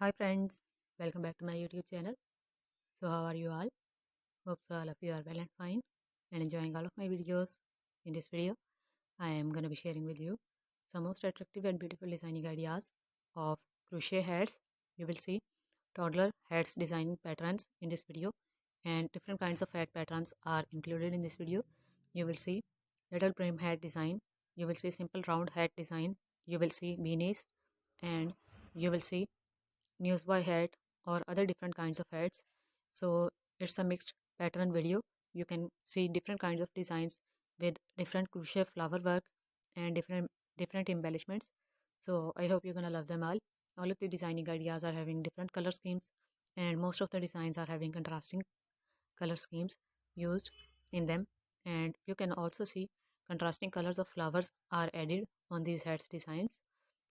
Hi friends, welcome back to my YouTube channel. So how are you all? Hope so all of you are well and fine and enjoying all of my videos. In this video, I am going to be sharing with you some most attractive and beautiful designing ideas of crochet hats. You will see toddler hats designing patterns in this video, and different kinds of hat patterns are included in this video. You will see little brim hat design, you will see simple round hat design, you will see beanies, and you will see newsboy hat or other different kinds of hats. So it's a mixed pattern video. You can see different kinds of designs with different crochet flower work and different embellishments. So I hope you're gonna love them all of the designing ideas are having different color schemes, and most of the designs are having contrasting color schemes used in them. And you can also see contrasting colors of flowers are added on these hats designs.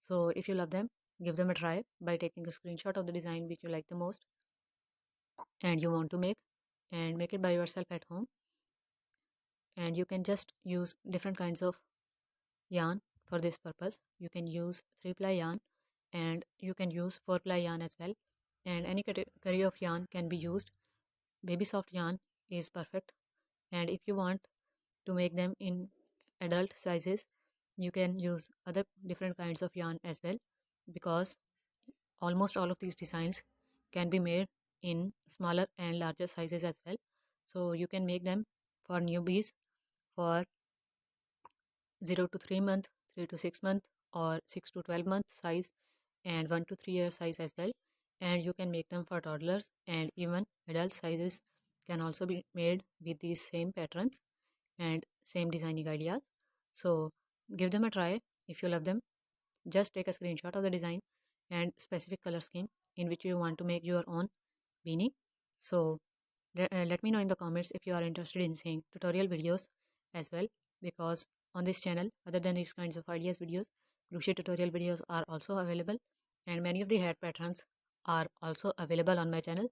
So if you love them, give them a try by taking a screenshot of the design which you like the most and you want to make, and make it by yourself at home. And you can just use different kinds of yarn for this purpose. You can use 3-ply yarn and you can use 4-ply yarn as well, and any category of yarn can be used. Baby soft yarn is perfect, and if you want to make them in adult sizes, you can use other different kinds of yarn as well, because almost all of these designs can be made in smaller and larger sizes as well. So you can make them for newbies for 0 to 3 month, 3 to 6 month, or 6 to 12 month size, and 1 to 3 year size as well. And you can make them for toddlers, and even adult sizes can also be made with these same patterns and same designing ideas. So give them a try. If you love them, just take a screenshot of the design and specific color scheme in which you want to make your own beanie. So let me know in the comments if you are interested in seeing tutorial videos as well, because on this channel, other than these kinds of ideas videos, crochet tutorial videos are also available, and many of the hat patterns are also available on my channel.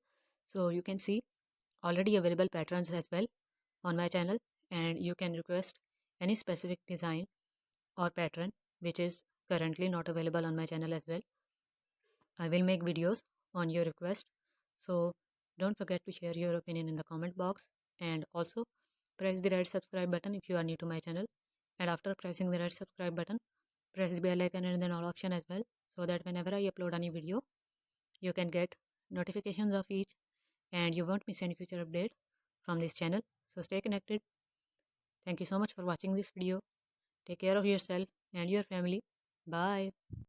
So you can see already available patterns as well on my channel, and you can request any specific design or pattern which is currently not available on my channel as well. I will make videos on your request. So don't forget to share your opinion in the comment box, and also press the red subscribe button if you are new to my channel. And after pressing the red subscribe button, press the bell icon and then all option as well, so that whenever I upload any video, you can get notifications of each and you won't miss any future update from this channel. So stay connected. Thank you so much for watching this video. Take care of yourself and your family. Bye.